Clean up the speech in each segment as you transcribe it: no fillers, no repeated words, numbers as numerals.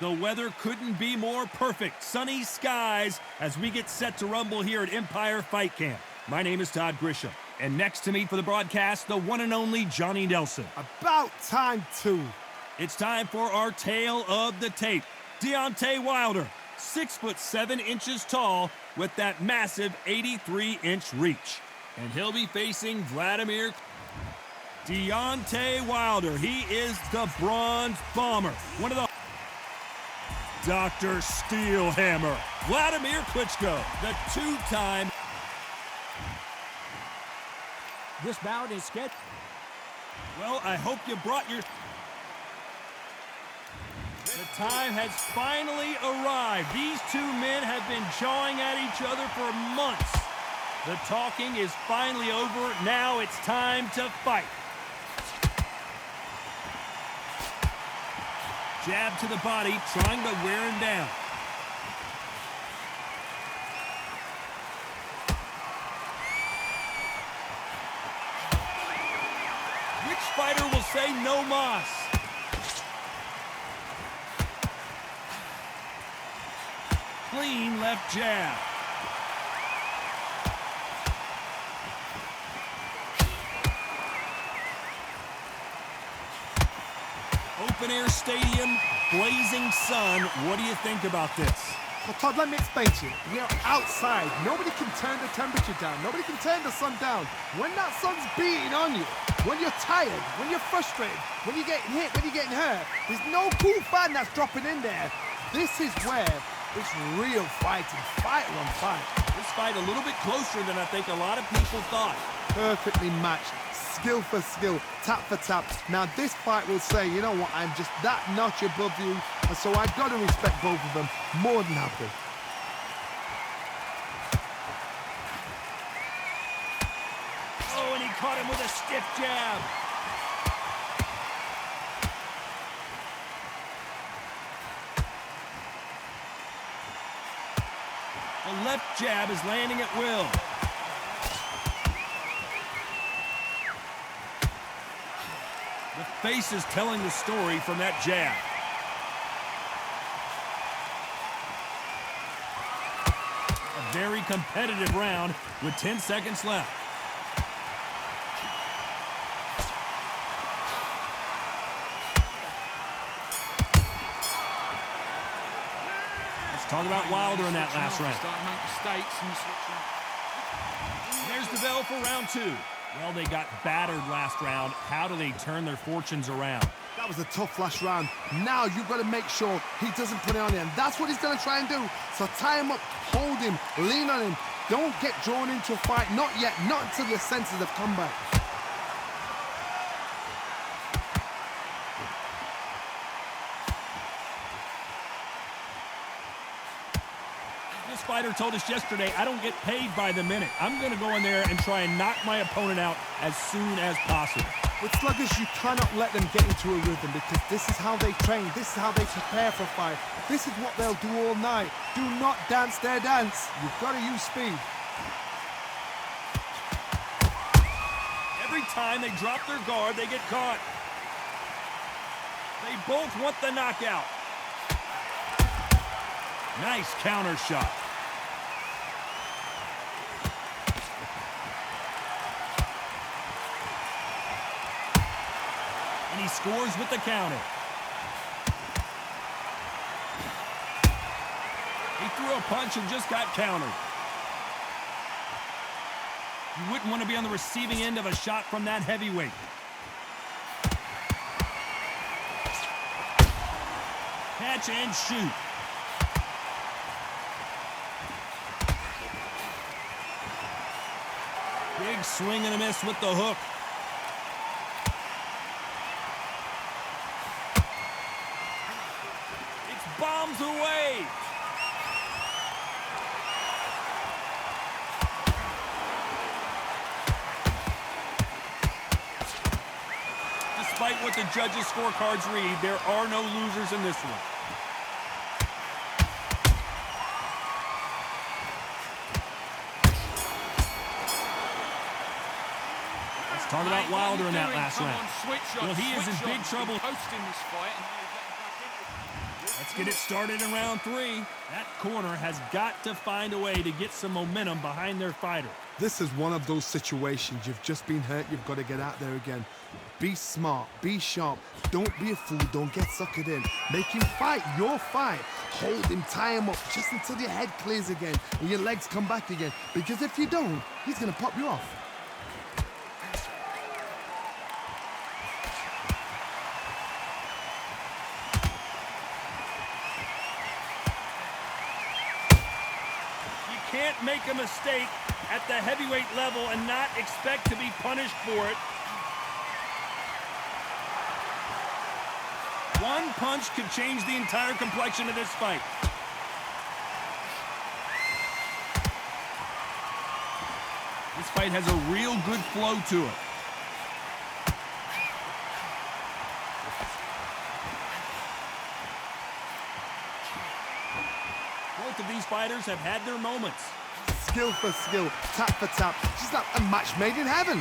The weather couldn't be more perfect. Sunny skies as we get set to rumble here at Empire Fight Camp. My name is Todd Grisham, and next to me for the broadcast, the one and only Johnny Nelson. About time, too. It's time for our tale of the tape. Deontay Wilder, 6'7" tall with that massive 83-inch reach. And he'll be facing Vladimir Deontay Wilder. He is the Bronze Bomber, one of the Dr. Steelhammer, Vladimir Klitschko, the two-time. This bout is scheduled. Well, I hope you brought your... The time has finally arrived. These two men have been jawing at each other for months. The talking is finally over. Now it's time to fight. Jab to the body, trying to wear him down. Which fighter will say no mas? Clean left jab. Open air stadium, blazing sun. What do you think about this? Well, Todd, let me explain to you. We're outside. Nobody can turn the temperature down. Nobody can turn the sun down. When that sun's beating on you, when you're tired, when you're frustrated, when you're getting hit, when you're getting hurt, there's no cool fan that's dropping in there. This is where it's real fighting, fighter on fight. This fight a little bit closer than I think a lot of people thought. Perfectly matched, skill for skill, tap for tap. Now this fight will say, you know what, I'm just that notch above you, and so I've got to respect both of them more than happy. Oh, and he caught him with a stiff jab. The left jab is landing at will. The face is telling the story from that jab. A very competitive round with 10 seconds left. Let's talk about Wilder in that last round. There's the bell for round two. Well, they got battered last round. How do they turn their fortunes around? That was a tough last round. Now you've got to make sure he doesn't put it on him. That's what he's going to try and do. So tie him up, hold him, lean on him. Don't get drawn into a fight. Not yet. Not until your senses have come back. This fighter told us yesterday, I don't get paid by the minute. I'm going to go in there and try and knock my opponent out as soon as possible. With sluggers, you cannot let them get into a rhythm because this is how they train. This is how they prepare for a fight. This is what they'll do all night. Do not dance their dance. You've got to use speed. Every time they drop their guard, they get caught. They both want the knockout. Nice counter shot. And he scores with the counter. He threw a punch and just got countered. You wouldn't want to be on the receiving end of a shot from that heavyweight. Catch and shoot. Big swing and a miss with the hook. It's bombs away. Despite what the judges' scorecards read, there are no losers in this one. Talk about Wilder in that last round. Well, he is in big trouble. Let's Let's get it started in round 3. That corner has got to find a way to get some momentum behind their fighter. This is one of those situations. You've just been hurt. You've got to get out there again. Be smart. Be sharp. Don't be a fool. Don't get suckered in. Make him fight your fight. Hold him. Tie him up just until your head clears again and your legs come back again. Because if you don't, he's going to pop you off. Can't make a mistake at the heavyweight level and not expect to be punished for it. One punch could change the entire complexion of this fight. This fight has a real good flow to it. Both of these fighters have had their moments. Skill for skill, tap for tap. Just like a match made in heaven.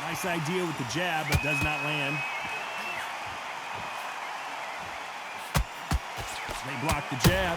Nice idea with the jab, but does not land. They block the jab.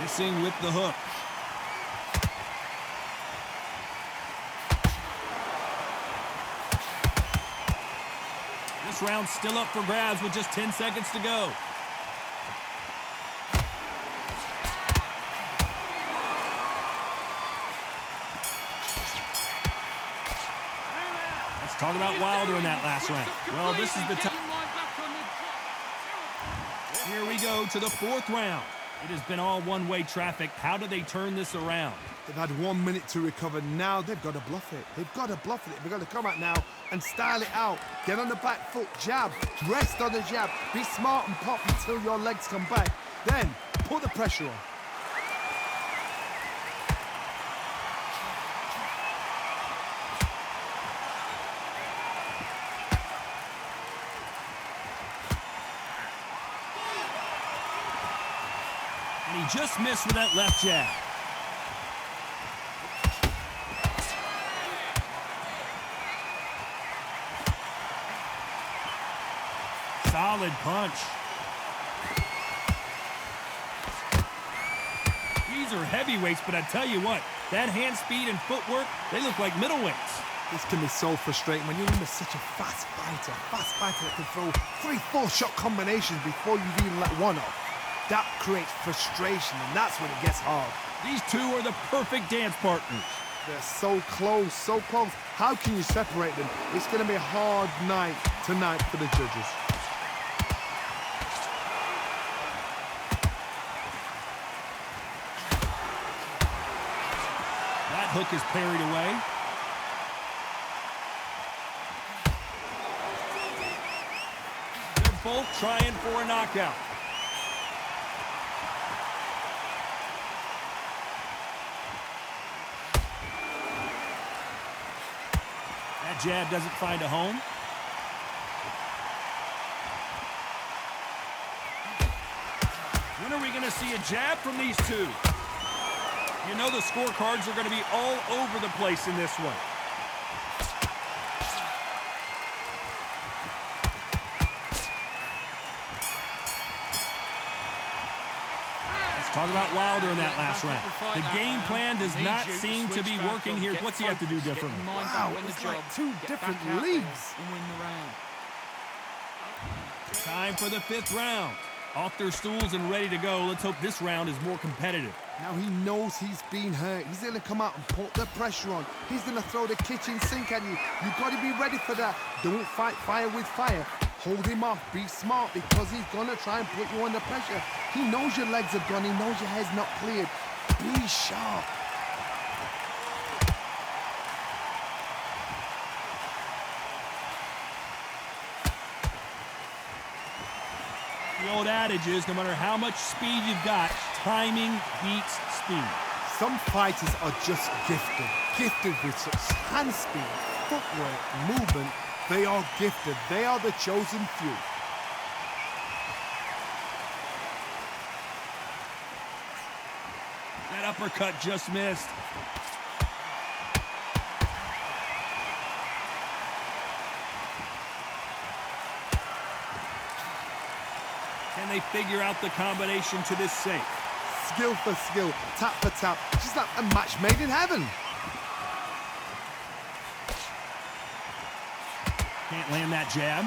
Missing with the hook. This round's still up for grabs with just 10 seconds to go. Let's talk about Wilder in that last round. Well, this is the time. Here we go to the 4th round. It has been all one-way traffic. How do they turn this around? They've had 1 minute to recover. Now they've got to bluff it. They've got to bluff it. They've got to come out now and style it out. Get on the back foot, jab, rest on the jab. Be smart and pop until your legs come back. Then put the pressure on. And he just missed with that left jab. Solid punch. These are heavyweights, but I tell you what, that hand speed and footwork, they look like middleweights. This can be so frustrating when you're under such a fast fighter that can throw 3-4 shot combinations before you've even let one off. That creates frustration, and that's when it gets hard. These two are the perfect dance partners. They're so close, so close. How can you separate them? It's going to be a hard night tonight for the judges. That hook is parried away. They're both trying for a knockout. That jab doesn't find a home. When are we going to see a jab from these two? You know the scorecards are going to be all over the place in this one. Talk about Wilder in that last round. The game plan does not seem to be working here. What's he have to do differently? Wow, it's like 2 different leagues. Time for the 5th round. Off their stools and ready to go. Let's hope this round is more competitive. Now he knows he's been hurt. He's going to come out and put the pressure on. He's going to throw the kitchen sink at you. You've got to be ready for that. Don't fight fire with fire. Hold him off. Be smart because he's going to try and put you under pressure. He knows your legs are gone. He knows your head's not cleared. Be sharp. The old adage is no matter how much speed you've got, timing beats speed. Some fighters are just gifted with such hand speed, footwork, movement. They are gifted. They are the chosen few. That uppercut just missed. Can they figure out the combination to this safe? Skill for skill, tap for tap, just like a match made in heaven. Can't land that jab.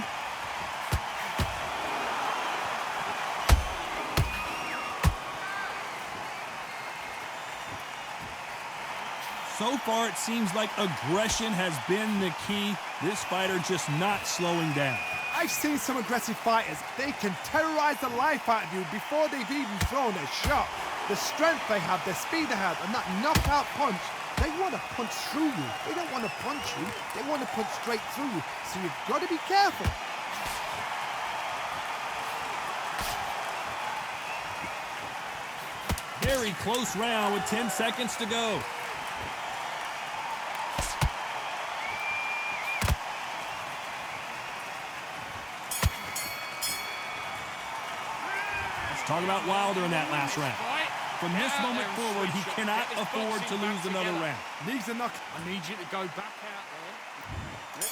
So far, it seems like aggression has been the key. This fighter just not slowing down. I've seen some aggressive fighters. They can terrorize the life out of you before they've even thrown a shot. The strength they have, the speed they have, and that knockout punch, they want to punch through you. They don't want to punch you. They want to punch straight through you. So you've got to be careful. Very close round with 10 seconds to go. Talk about Wilder in that last round. From this moment forward, he cannot afford to lose another round. Needs a knock. I need you to go back out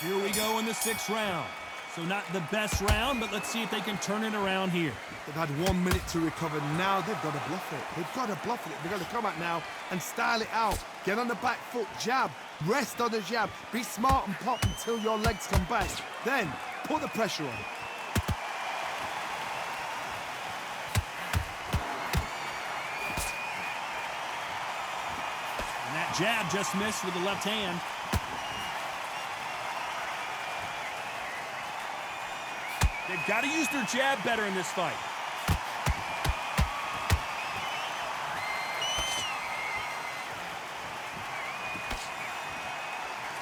there. Here we go in the 6th round. So not the best round, but let's see if they can turn it around here. They've had 1 minute to recover. Now they've got to bluff it. They've got to bluff it. They've got to come out now and style it out. Get on the back foot, jab. Rest on the jab. Be smart and pop until your legs come back. Then put the pressure on. Jab just missed with the left hand. They've got to use their jab better in this fight.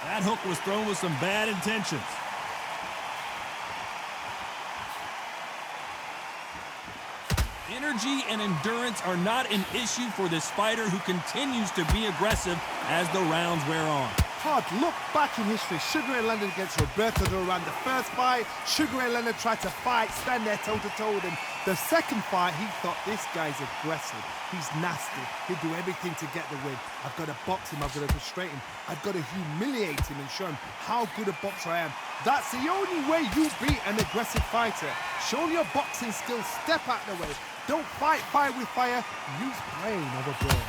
That hook was thrown with some bad intentions. Energy and endurance are not an issue for this fighter who continues to be aggressive as the rounds wear on. Todd, look back in history. Sugar Ray Leonard against Roberto Duran. The first fight, Sugar Ray Leonard tried to fight, stand there toe-to-toe with him. The second fight, he thought, this guy's aggressive. He's nasty. He'll do everything to get the win. I've got to box him. I've got to frustrate him. I've got to humiliate him and show him how good a boxer I am. That's the only way you beat an aggressive fighter. Show your boxing skills. Step out of the way. Don't fight fire with fire. Use brain over brain.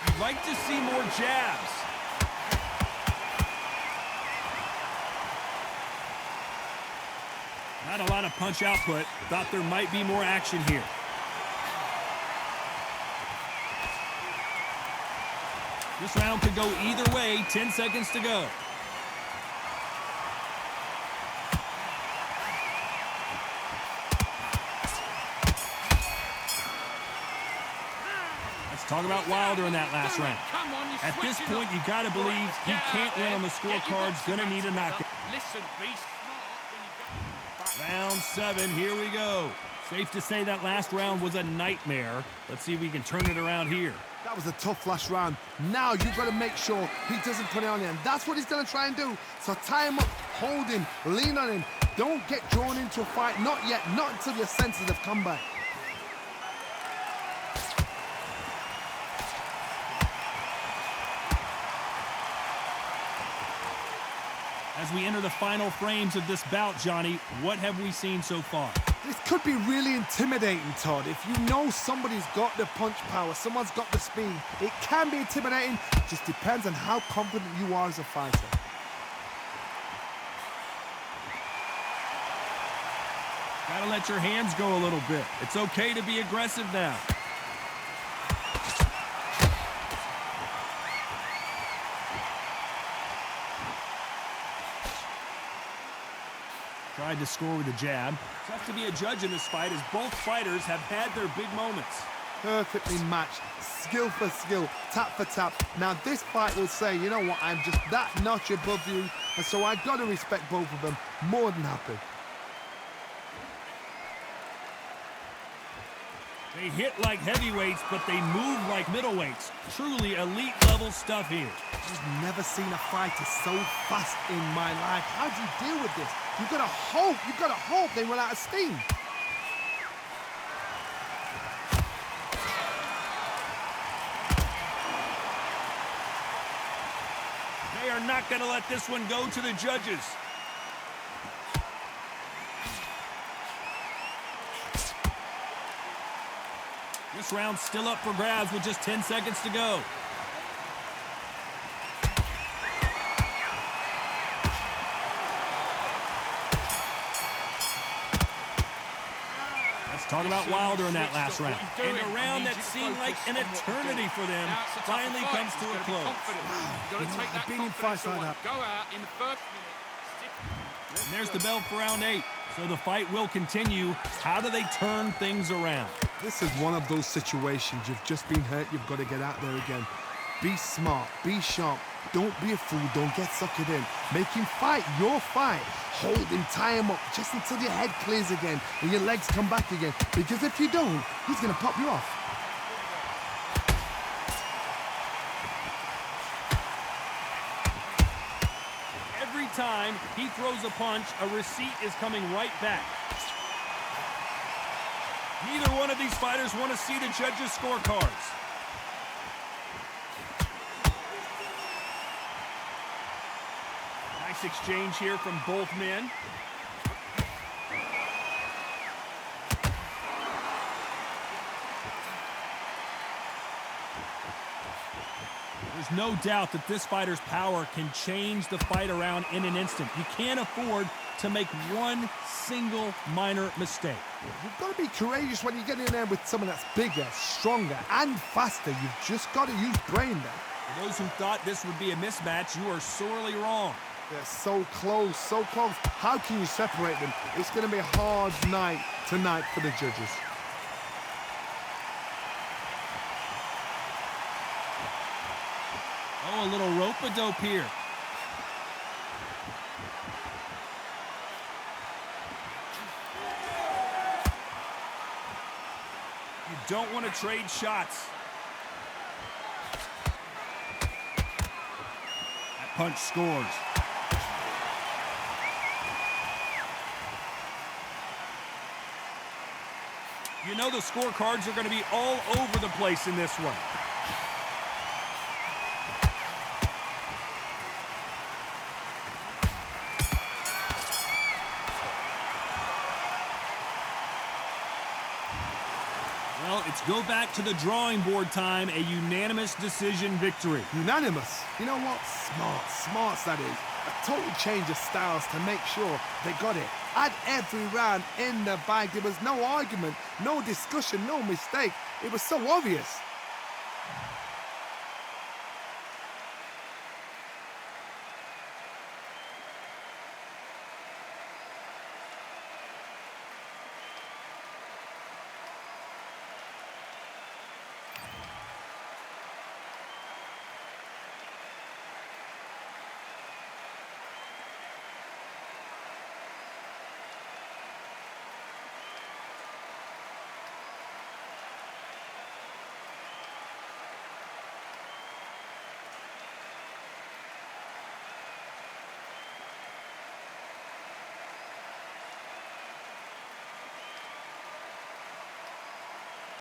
You'd like to see more jabs. Not a lot of punch output. Thought there might be more action here. This round could go either way. 10 seconds to go. Let's talk about Wilder in that last round. At this point, you got to believe he can't win on the scorecards. Gonna need a knockout. Round 7, here we go. Safe to say that last round was a nightmare. Let's see if we can turn it around here. That was a tough last round. Now you've got to make sure he doesn't put it on you. And that's what he's going to try and do. So tie him up, hold him, lean on him. Don't get drawn into a fight. Not yet. Not until your senses have come back. As we enter the final frames of this bout, Johnny, what have we seen so far? This could be really intimidating, Todd. If you know somebody's got the punch power, someone's got the speed, it can be intimidating. It just depends on how confident you are as a fighter. Gotta let your hands go a little bit. It's okay to be aggressive now. Tried to score with a jab. Tough to be a judge in this fight as both fighters have had their big moments. perfectly matched, skill for skill, tap for tap. Now this fight will say, you know what, I'm just that notch above you, and so I gotta respect both of them. More than happy. They hit like heavyweights, but they move like middleweights. Truly elite level stuff here. I've never seen a fighter so fast in my life. How do you deal with this? You've got to hope they run out of steam. They are not going to let this one go to the judges. This round's still up for grabs with just 10 seconds to go. Let's talk about Wilder in that last round. And a round that seemed like an eternity for them finally comes to a close. I've been in fights like that. Go out in the first minute. And there's the bell for round 8. So the fight will continue. How do they turn things around? This is one of those situations. You've just been hurt. You've got to get out there again. Be smart. Be sharp. Don't be a fool. Don't get suckered in. Make him fight your fight. Hold him, tie him up just until your head clears again and your legs come back again. Because if you don't, he's going to pop you off. Every time he throws a punch, a receipt is coming right back. Neither one of these fighters want to see the judges' scorecards. Nice exchange here from both men. There's no doubt that this fighter's power can change the fight around in an instant. You can't afford to make one single minor mistake. You've got to be courageous when you get in there with someone that's bigger, stronger, and faster. You've just got to use brain there. For those who thought this would be a mismatch, you are sorely wrong. They're so close, so close. How can you separate them? It's going to be a hard night tonight for the judges. Oh, a little rope-a-dope here. You don't want to trade shots. That punch scores. You know the scorecards are going to be all over the place in this one. Well, it's go back to the drawing board time, a unanimous decision victory. Unanimous. You know what? Smarts that is. A total change of styles to make sure they got it. At every round in the bag, there was no argument, no discussion, no mistake. It was so obvious.